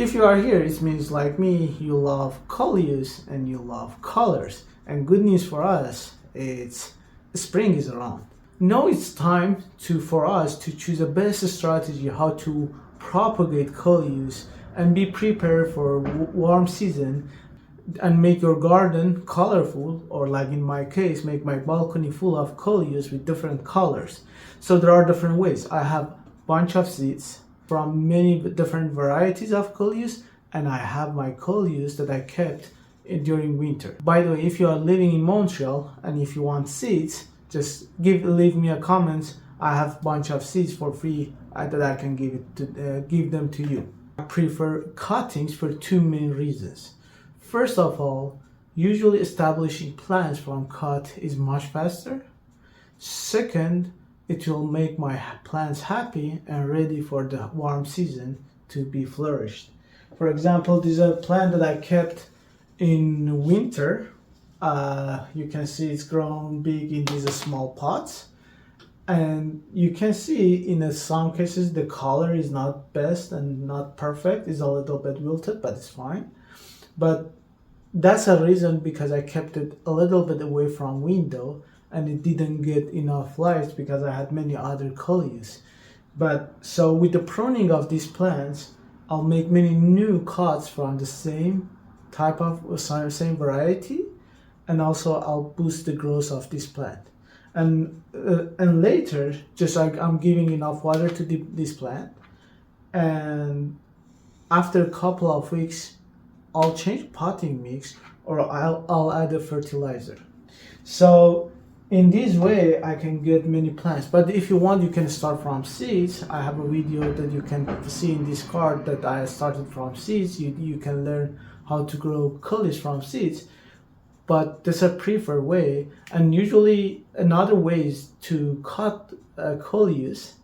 If you are here, it means like me, you love Coleus and you love colors. And good news for us, it's spring is around. Now it's time for us to choose the best strategy how to propagate Coleus and be prepared for warm season and make your garden colorful, or like in my case, make my balcony full of Coleus with different colors. So there are different ways. I have bunch of seeds from many different varieties of Coleus, and I have my Coleus that I kept during winter. By the way, if you are living in Montreal and if you want seeds, just leave me a comment. I have a bunch of seeds for free that I can give them to you. I prefer cuttings for two main reasons. First of all, usually establishing plants from cut is much faster. Second, it will make my plants happy and ready for the warm season to be flourished. For example, this is a plant that I kept in winter. You can see it's grown big in these small pots. And you can see in some cases the color is not best and not perfect. It's a little bit wilted, but it's fine. But that's a reason because I kept it a little bit away from window and it didn't get enough light because I had many other Coleus. But so with the pruning of these plants, I'll make many new cuts from the same type of same variety, and also I'll boost the growth of this plant. And later, just like I'm giving enough water to this plant, and after a couple of weeks, I'll change potting mix or I'll add a fertilizer. So in this way, I can get many plants. But if you want, you can start from seeds. I have a video that you can see in this card that I started from seeds. You can learn how to grow Coleus from seeds. But that's a preferred way. And usually another way is to cut Coleus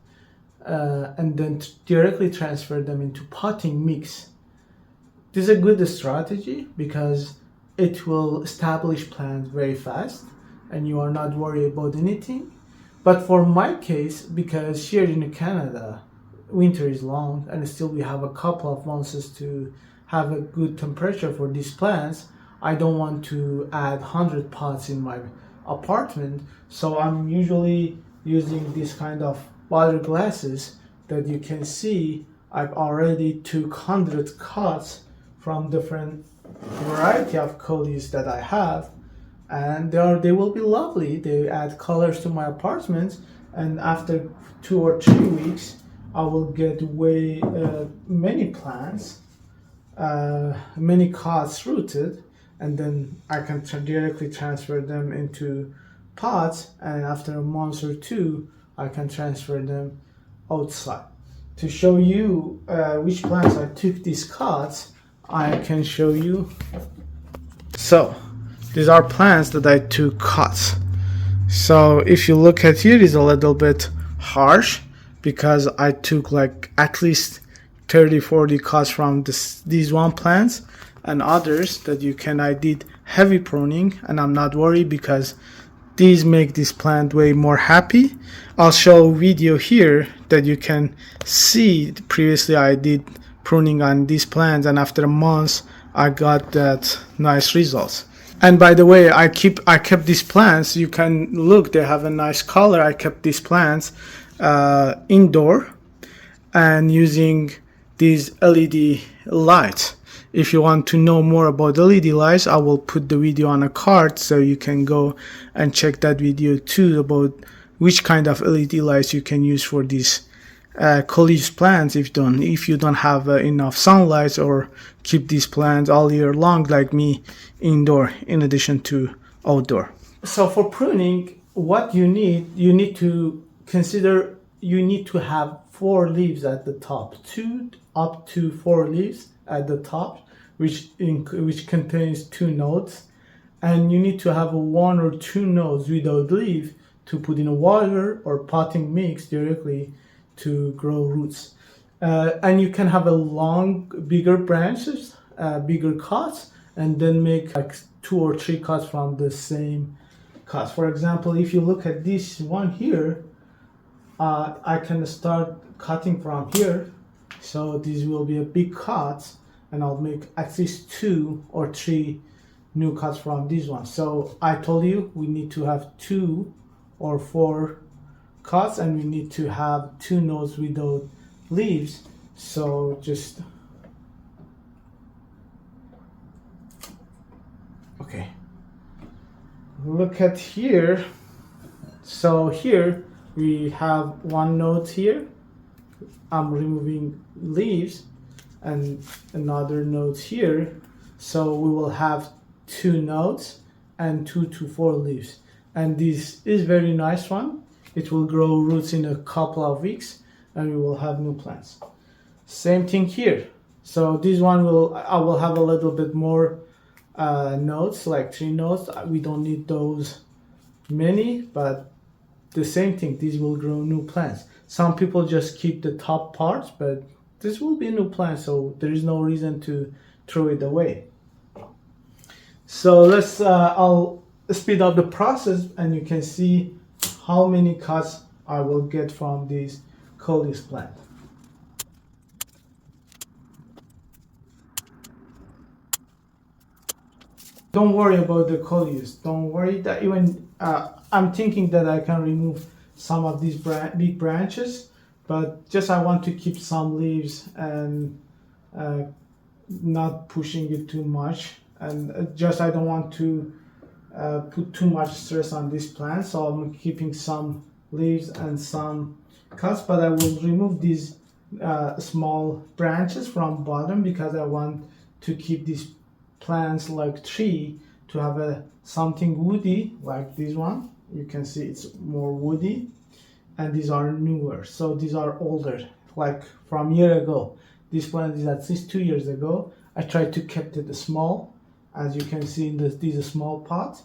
and then directly transfer them into potting mix. This is a good strategy because it will establish plants very fast and you are not worried about anything. But for my case, because here in Canada, winter is long and still we have a couple of months to have a good temperature for these plants, I don't want to add 100 pots in my apartment. So I'm usually using this kind of water glasses that you can see. I've already took 100 cuts from different variety of Coleus that I have, and they will be lovely. They add colors to my apartment, and after 2 or 3 weeks I will get many plants, many cuts rooted, and then I can directly transfer them into pots, and after a month or two I can transfer them outside. To show you which plants I took these cuts, I can show you. So these are plants that I took cuts. So if you look at here, it's a little bit harsh because I took like at least 30-40 cuts from these one plants, and others that I did heavy pruning, and I'm not worried because these make this plant way more happy. I'll show a video here that you can see. Previously I did pruning on these plants, and after a month I got that nice results. And by the way, I kept these plants. You can look, they have a nice color. I kept these plants indoor and using these LED lights. If you want to know more about LED lights, I will put the video on a card so you can go and check that video too about which kind of LED lights you can use for these Coleus plants if you don't have enough sunlight, or keep these plants all year long like me indoor in addition to outdoor. So for pruning, what you need to consider, you need to have 4 leaves at the top, 2 up to 4 leaves at the top, which contains 2 nodes, and you need to have 1 or 2 nodes without leaf to put in a water or potting mix directly to grow roots. And you can have a long, bigger branches, bigger cuts, and then make like 2 or 3 cuts from the same cuts. For example, if you look at this one here, I can start cutting from here. So this will be a big cut, and I'll make at least 2 or 3 new cuts from this one. So I told you we need to have 2 or 4 cuts, and we need to have 2 nodes without leaves. So just okay, look at here. So here we have 1 node here. I'm removing leaves, and another node here. So we will have 2 nodes and 2 to 4 leaves. And this is very nice one. It will grow roots in a couple of weeks, and we will have new plants. Same thing here. So this one I will have a little bit more nodes, like 3 nodes. We don't need those many, but the same thing, these will grow new plants. Some people just keep the top parts, but this will be a new plant, so there is no reason to throw it away. So let's I'll speed up the process, and you can see how many cuts I will get from this Coleus plant. Don't worry about the Coleus. Don't worry that even I'm thinking that I can remove some of these big branches, but just I want to keep some leaves and not pushing it too much, and just I don't want to put too much stress on this plant, so I'm keeping some leaves and some cuts, but I will remove these small branches from bottom because I want to keep these plants like tree to have something woody like this one. You can see it's more woody, and these are newer, so these are older, like from a year ago. This plant is at least 2 years ago. I tried to keep it small, as you can see in these small pots,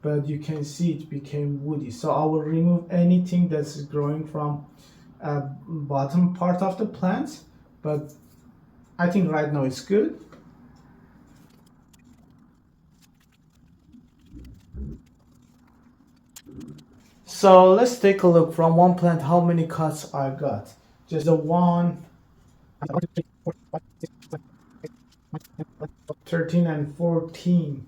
but you can see it became woody. So I will remove anything that's growing from bottom part of the plants, but I think right now it's good. So let's take a look from one plant how many cuts I got. Just the 1, 13 and 14.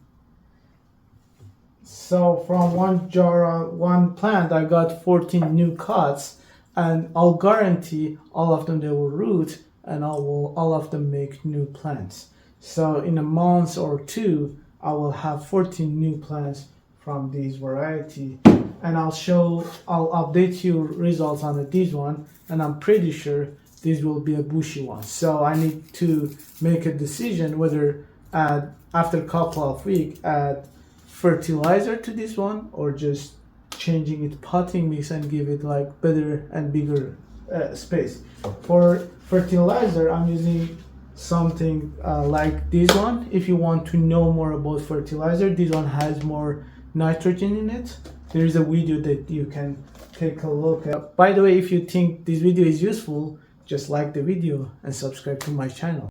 So from one plant I got 14 new cuts, and I'll guarantee all of them they will root, and all of them make new plants. So in a month or 2 I will have 14 new plants from this variety, and I'll update you results on this one, and I'm pretty sure this will be a bushy one. So I need to make a decision whether after a couple of weeks add fertilizer to this one, or just changing it potting mix and give it like better and bigger space. For fertilizer I'm using something like this one. If you want to know more about fertilizer, this one has more nitrogen in it. There is a video that you can take a look at. By the way, if you think this video is useful, just like the video and subscribe to my channel.